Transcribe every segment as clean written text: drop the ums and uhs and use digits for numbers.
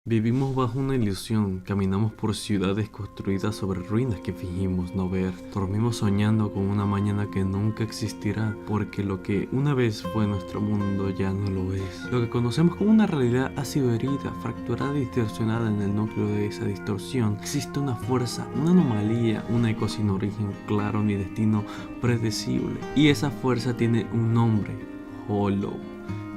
Vivimos bajo una ilusión, caminamos por ciudades construidas sobre ruinas que fingimos no ver. Dormimos soñando con una mañana que nunca existirá, porque lo que una vez fue nuestro mundo ya no lo es. Lo que conocemos como una realidad ha sido herida, fracturada y distorsionada. En el núcleo de esa distorsión existe una fuerza, una anomalía, una eco sin origen claro ni destino predecible. Y esa fuerza tiene un nombre: Hollow.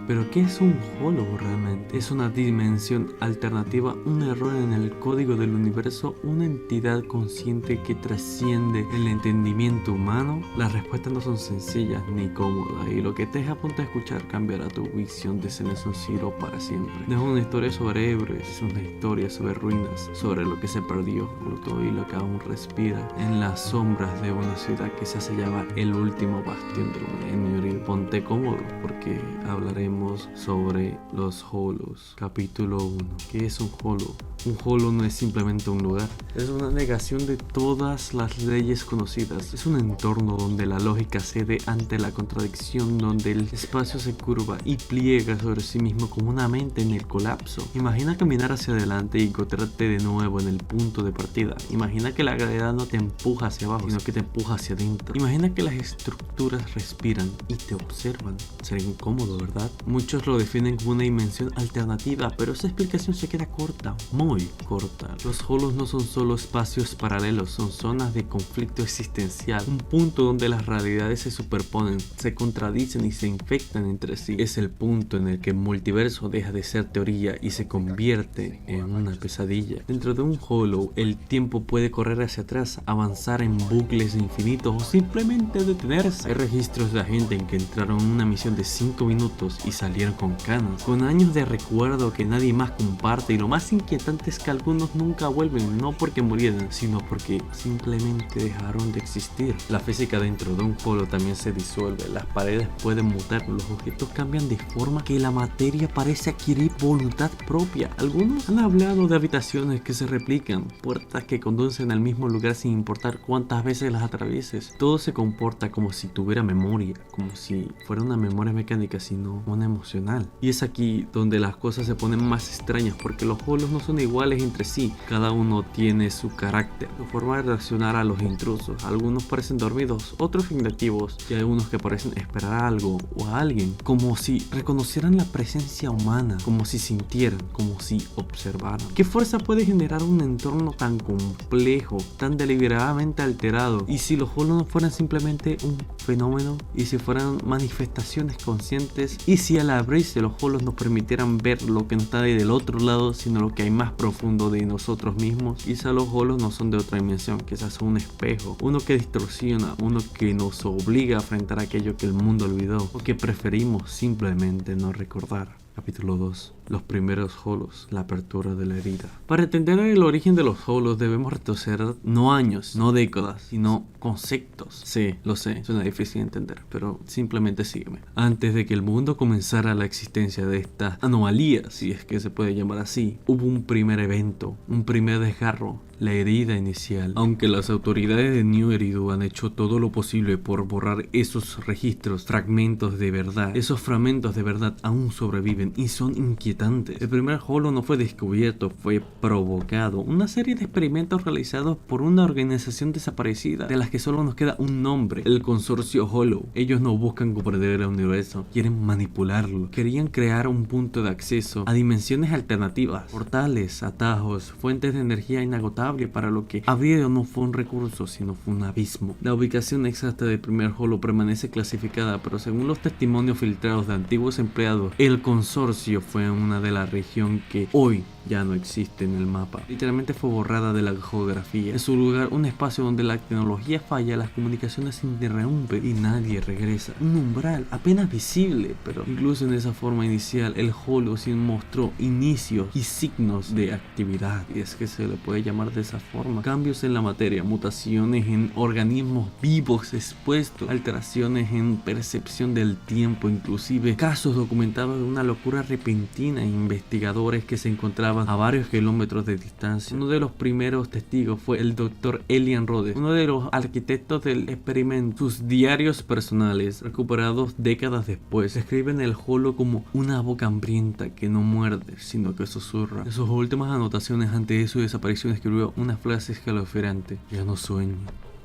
Pero ¿qué es un Hollow realmente? Es una dimensión alternativa, un error en el código del universo, una entidad consciente que trasciende el entendimiento humano. Las respuestas no son sencillas ni cómodas, y lo que te a punto de escuchar cambiará tu visión de Zenitsu Zero para siempre. No es una historia sobre héroes, es una historia sobre ruinas, sobre lo que se perdió, flotó y lo que aún respira en las sombras de una ciudad que se hace llamar el último bastión del milenio. Ponte cómodo porque hablaremos sobre los Hollows. Capítulo 1. ¿Qué es un Hollow? Un Hollow no es simplemente un lugar, es una negación de todas las leyes conocidas. Es un entorno donde la lógica cede ante la contradicción, donde el espacio se curva y pliega sobre sí mismo como una mente en el colapso. Imagina caminar hacia adelante y encontrarte de nuevo en el punto de partida. Imagina que la gravedad no te empuja hacia abajo, sino que te empuja hacia adentro. Imagina que las estructuras respiran y te observan. Sería incómodo, ¿verdad? Muchos lo definen como una dimensión alternativa, pero esa explicación se queda corta, muy corta. Los Hollows no son solo espacios paralelos, son zonas de conflicto existencial, un punto donde las realidades se superponen, se contradicen y se infectan entre sí. Es el punto en el que el multiverso deja de ser teoría y se convierte en una pesadilla. Dentro de un Hollow, el tiempo puede correr hacia atrás, avanzar en bucles infinitos o simplemente detenerse. Hay registros de gente en que entraron en una misión de 5 minutos y salieron con canas, con años de recuerdo que nadie más comparte, y lo más inquietante es que algunos nunca vuelven, no porque murieron, sino porque simplemente dejaron de existir. La física dentro de un Hollow también se disuelve, las paredes pueden mutar, los objetos cambian de forma que la materia parece adquirir voluntad propia. Algunos han hablado de habitaciones que se replican, puertas que conducen al mismo lugar sin importar cuántas veces las atravieses. Todo se comporta como si tuviera memoria, como si fuera una memoria mecánica, sino una emocional. Y es aquí donde las cosas se ponen más extrañas, porque los Hollows no son iguales entre sí, cada uno tiene su carácter, su forma de reaccionar a los intrusos. Algunos parecen dormidos, otros inactivos, y hay unos que parecen esperar algo o a alguien, como si reconocieran la presencia humana, como si sintieran, como si observaran. ¿Qué fuerza puede generar un entorno tan complejo, tan deliberadamente alterado? Y si los Hollows no fueran simplemente un fenómeno, y si fueran manifestaciones conscientes, y si al abrirse los Hollows nos permitieran ver lo que no está del otro lado, sino lo que hay más profundo de nosotros mismos. Quizá los Hollows no son de otra dimensión, quizás son un espejo, uno que distorsiona, uno que nos obliga a enfrentar aquello que el mundo olvidó o que preferimos simplemente no recordar. Capítulo 2. Los primeros Hollows, la apertura de la herida. Para entender el origen de los Hollows debemos retroceder no años, no décadas, sino conceptos. Sí, lo sé, suena difícil de entender, pero simplemente sígueme. Antes de que el mundo comenzara la existencia de esta anomalía, si es que se puede llamar así, hubo un primer evento, un primer desgarro, la herida inicial. Aunque las autoridades de New Eridu han hecho todo lo posible por borrar esos registros, fragmentos de verdad, esos fragmentos de verdad aún sobreviven y son inquietantes. El primer Hollow no fue descubierto, fue provocado. Una serie de experimentos realizados por una organización desaparecida, de las que solo nos queda un nombre: el Consorcio Hollow. Ellos no buscan comprender el universo, quieren manipularlo. Querían crear un punto de acceso a dimensiones alternativas, portales, atajos, fuentes de energía inagotables para lo que habría no fue un recurso, sino fue un abismo. La ubicación exacta del primer Hollow permanece clasificada, pero según los testimonios filtrados de antiguos empleados, el consorcio fue una de la región que hoy ya no existe en el mapa. Literalmente fue borrada de la geografía. En su lugar, un espacio donde la tecnología falla, las comunicaciones se interrumpen y nadie regresa. Un umbral apenas visible, pero incluso en esa forma inicial, el Hollow sí mostró inicios y signos de actividad, y es que se le puede llamar de esa forma. Cambios en la materia, mutaciones en organismos vivos expuestos, alteraciones en percepción del tiempo, inclusive casos documentados de una locura repentina ruinas e investigadores que se encontraban a varios kilómetros de distancia. Uno de los primeros testigos fue el Dr. Elian Rhodes, uno de los arquitectos del experimento. Sus diarios personales, recuperados décadas después, describen el holo como una boca hambrienta que no muerde, sino que susurra. En sus últimas anotaciones antes de su desaparición escribió una frase escalofriante: ya no sueño.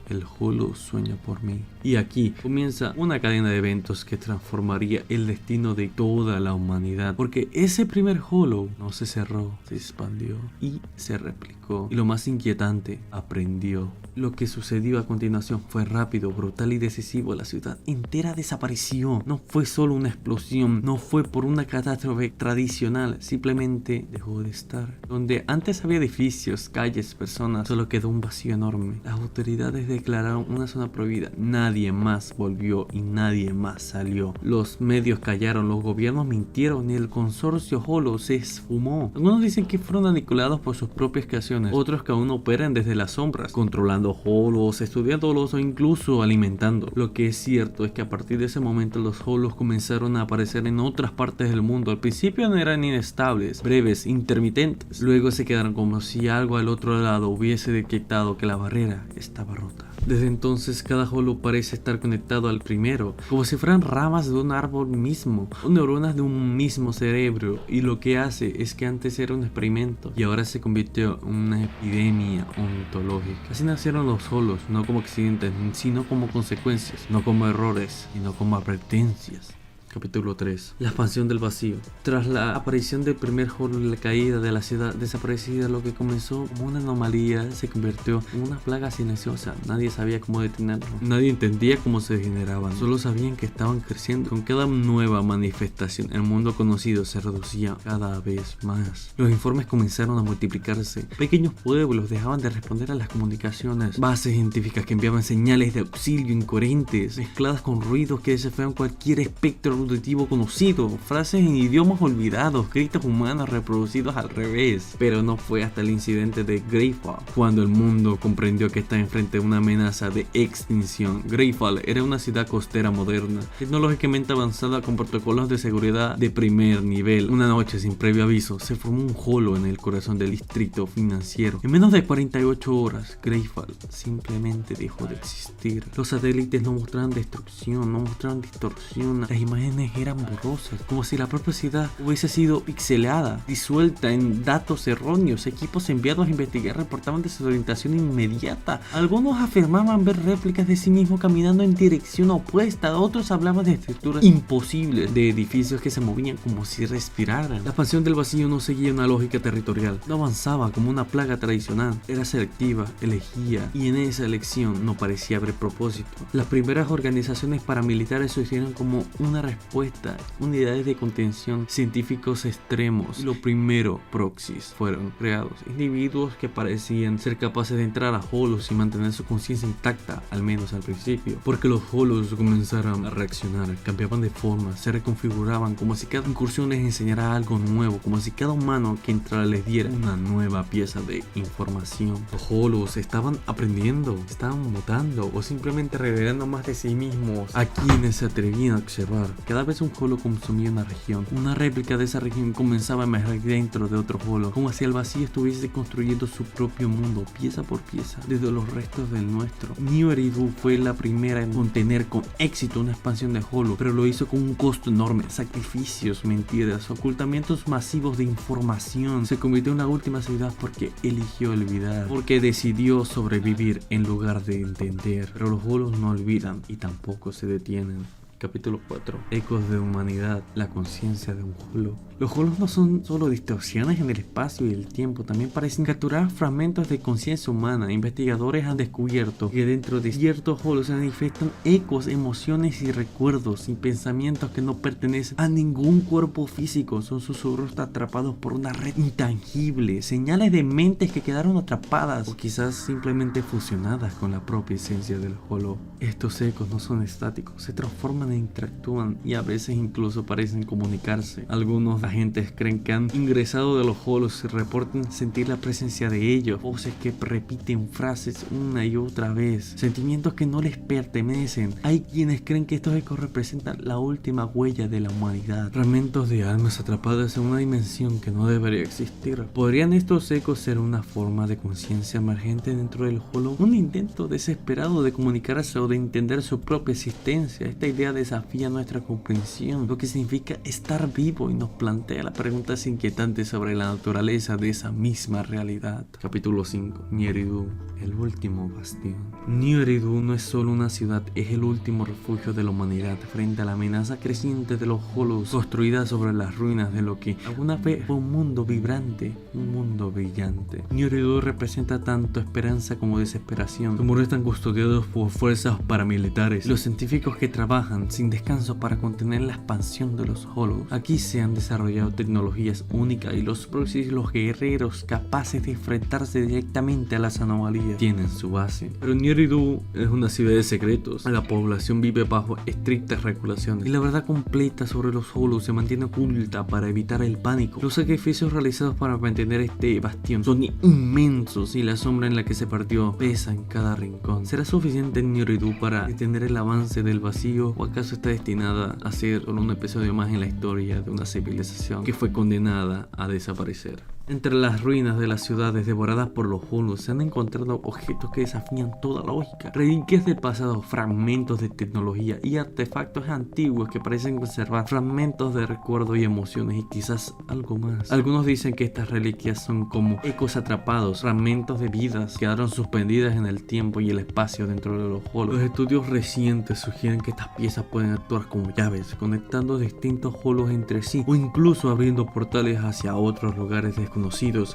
El holo sueña por mí. Y aquí comienza una cadena de eventos que transformaría el destino de toda la humanidad. Porque ese primer holo no se cerró, se expandió y se replicó. Y lo más inquietante, aprendió. Lo que sucedió a continuación fue rápido, brutal y decisivo. La ciudad entera desapareció. No fue solo una explosión, no fue por una catástrofe tradicional. Simplemente dejó de estar. Donde antes había edificios, calles, personas, solo quedó un vacío enorme. Las autoridades declararon una zona prohibida. Nadie más volvió y nadie más salió. Los medios callaron, los gobiernos mintieron y el consorcio holo se esfumó. Algunos dicen que fueron aniquilados por sus propias creaciones, otros que aún operan desde las sombras, controlando holos, estudiándolos o incluso alimentando. Lo que es cierto es que a partir de ese momento los holos comenzaron a aparecer en otras partes del mundo. Al principio no eran inestables, breves, intermitentes. Luego se quedaron como si algo al otro lado hubiese detectado que la barrera estaba rota. Desde entonces cada holo parece estar conectado al primero, como si fueran ramas de un árbol mismo, o neuronas de un mismo cerebro, y lo que hace es que antes era un experimento y ahora se convirtió en una epidemia ontológica. Así nacieron los holos, no como accidentes, sino como consecuencias, no como errores, sino como advertencias. Capítulo 3. La expansión del vacío. Tras la aparición del primer holo y la caída de la ciudad desaparecida, lo que comenzó como una anomalía se convirtió en una plaga silenciosa. Nadie sabía cómo detenerlo. Nadie entendía cómo se generaban. Solo sabían que estaban creciendo. Con cada nueva manifestación, el mundo conocido se reducía cada vez más. Los informes comenzaron a multiplicarse. Pequeños pueblos dejaban de responder a las comunicaciones. Bases científicas que enviaban señales de auxilio incoherentes, mezcladas con ruidos que desafiaban cualquier espectro auditivo conocido, frases en idiomas olvidados, gritos humanos reproducidos al revés. Pero no fue hasta el incidente de Greifswald cuando el mundo comprendió que estaba enfrente de una amenaza de extinción. Greifswald era una ciudad costera moderna, tecnológicamente avanzada con protocolos de seguridad de primer nivel. Una noche, sin previo aviso, se formó un holo en el corazón del distrito financiero. En menos de 48 horas, Greifswald simplemente dejó de existir. Los satélites no mostraban destrucción, no mostraban distorsión. Las imágenes eran borrosas, como si la propia ciudad hubiese sido pixelada, disuelta en datos erróneos. Equipos enviados a investigar reportaban desorientación inmediata. Algunos afirmaban ver réplicas de sí mismos caminando en dirección opuesta. Otros hablaban de estructuras imposibles, de edificios que se movían como si respiraran. La expansión del vacío no seguía una lógica territorial, no avanzaba como una plaga tradicional. Era selectiva, elegía, y en esa elección no parecía haber propósito. Las primeras organizaciones paramilitares surgieron como una respuesta, unidades de contención, científicos extremos. Y lo primero, proxies, fueron creados. Individuos que parecían ser capaces de entrar a holos y mantener su conciencia intacta, al menos al principio. Porque los holos comenzaron a reaccionar, cambiaban de forma, se reconfiguraban, como si cada incursión les enseñara algo nuevo, como si cada humano que entrara les diera una nueva pieza de información. Los holos estaban aprendiendo, estaban mutando o simplemente revelando más de sí mismos a quienes se atrevían a observar. Cada vez un holo consumía una región. Una réplica de esa región comenzaba a emerger dentro de otro holo, como si el vacío estuviese construyendo su propio mundo, pieza por pieza, desde los restos del nuestro. New Eridu fue la primera en contener con éxito una expansión de holo, pero lo hizo con un costo enorme, sacrificios, mentiras, ocultamientos masivos de información. Se convirtió en la última ciudad porque eligió olvidar, porque decidió sobrevivir en lugar de entender. Pero los holos no olvidan y tampoco se detienen. Capítulo 4. Ecos de humanidad, la conciencia de un holo. Los holos no son solo distorsiones en el espacio y el tiempo, también parecen capturar fragmentos de conciencia humana. Investigadores han descubierto que dentro de ciertos holos se manifiestan ecos, emociones y recuerdos y pensamientos que no pertenecen a ningún cuerpo físico. Son susurros atrapados por una red intangible, señales de mentes que quedaron atrapadas o quizás simplemente fusionadas con la propia esencia del holo. Estos ecos no son estáticos, se transforman e interactúan y a veces incluso parecen comunicarse. Algunos agentes creen que han ingresado de los Hollows y reportan sentir la presencia de ellos, voces que repiten frases una y otra vez, sentimientos que no les pertenecen. Hay quienes creen que estos ecos representan la última huella de la humanidad, fragmentos de almas atrapadas en una dimensión que no debería existir. ¿Podrían estos ecos ser una forma de conciencia emergente dentro del Hollow? Un intento desesperado de comunicarse o de entender su propia existencia. Esta idea desafía nuestra comprensión, lo que significa estar vivo, y nos plantea las preguntas inquietantes sobre la naturaleza de esa misma realidad. Capítulo 5. New Eridu, el último bastión. New Eridu no es solo una ciudad, es el último refugio de la humanidad frente a la amenaza creciente de los Hollows, construida sobre las ruinas de lo que alguna vez fue un mundo vibrante, un mundo brillante. New Eridu representa tanto esperanza como desesperación. Sus muros están custodiados por fuerzas paramilitares, los científicos que trabajan sin descanso para contener la expansión de los Hollows. Aquí se han desarrollado tecnologías únicas y los proxies, los guerreros capaces de enfrentarse directamente a las anomalías, tienen su base. Pero New Eridu es una ciudad de secretos. La población vive bajo estrictas regulaciones y la verdad completa sobre los Hollows se mantiene oculta para evitar el pánico. Los sacrificios realizados para mantener este bastión son inmensos y la sombra en la que se partió pesa en cada rincón. ¿Será suficiente New Eridu para detener el avance del vacío, o acaso está destinada a ser solo un episodio más en la historia de una civilización que fue condenada a desaparecer? Entre las ruinas de las ciudades devoradas por los Hollows se han encontrado objetos que desafían toda lógica, reliquias del pasado, fragmentos de tecnología y artefactos antiguos que parecen conservar fragmentos de recuerdo y emociones, y quizás algo más. Algunos dicen que estas reliquias son como ecos atrapados, fragmentos de vidas que quedaron suspendidas en el tiempo y el espacio dentro de los Hollows. Los estudios recientes sugieren que estas piezas pueden actuar como llaves, conectando distintos Hollows entre sí o incluso abriendo portales hacia otros lugares desconocidos.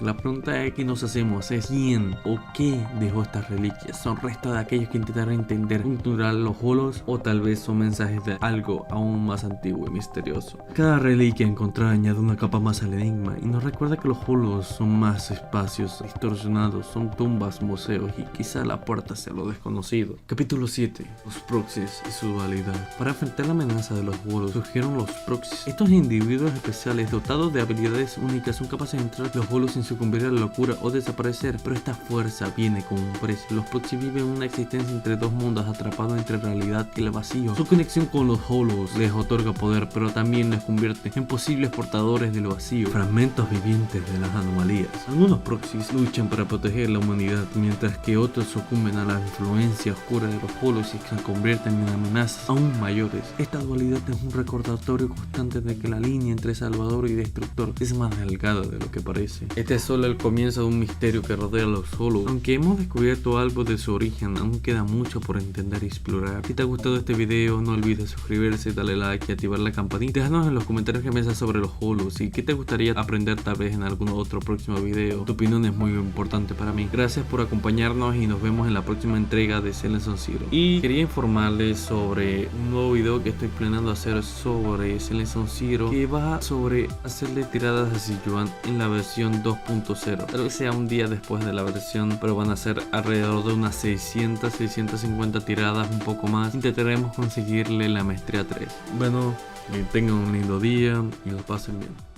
La pregunta que nos hacemos es: ¿quién o qué dejó estas reliquias? ¿Son restos de aquellos que intentaron entender, controlar los Hollows, o tal vez son mensajes de algo aún más antiguo y misterioso? Cada reliquia encontrada añade una capa más al enigma y nos recuerda que los Hollows son más espacios distorsionados, son tumbas, museos y quizá la puerta hacia lo desconocido. Capítulo 7. Los proxies y su dualidad. Para enfrentar la amenaza de los Hollows surgieron los proxies. Estos individuos especiales dotados de habilidades únicas son capaces de entrar los Hollows sin sucumbir a la locura o desaparecer, pero esta fuerza viene con un precio. Los proxies viven una existencia entre dos mundos, atrapados entre realidad y el vacío. Su conexión con los Hollows les otorga poder, pero también les convierte en posibles portadores del vacío, fragmentos vivientes de las anomalías. Algunos proxies luchan para proteger la humanidad, mientras que otros sucumben a la influencia oscura de los Hollows y se convierten en amenazas aún mayores. Esta dualidad es un recordatorio constante de que la línea entre salvador y destructor es más delgada de lo que parece. Este es solo el comienzo de un misterio que rodea a los Hollows. Aunque hemos descubierto algo de su origen, aún queda mucho por entender y explorar. Si te ha gustado este video, no olvides suscribirse, darle like y activar la campanita. Déjanos en los comentarios qué piensas sobre los Hollows y qué te gustaría aprender tal vez en algún otro próximo video. Tu opinión es muy importante para mí. Gracias por acompañarnos y nos vemos en la próxima entrega de Silent Zero. Y quería informarles sobre un nuevo video que estoy planeando hacer sobre Silent Zero, que va sobre hacerle tiradas a Sijuan en la versión 2.0. Tal vez sea un día después de la versión, pero van a ser alrededor de unas 650 tiradas, un poco más. Intentaremos conseguirle la maestría 3. Bueno, que tengan un lindo día y lo pasen bien.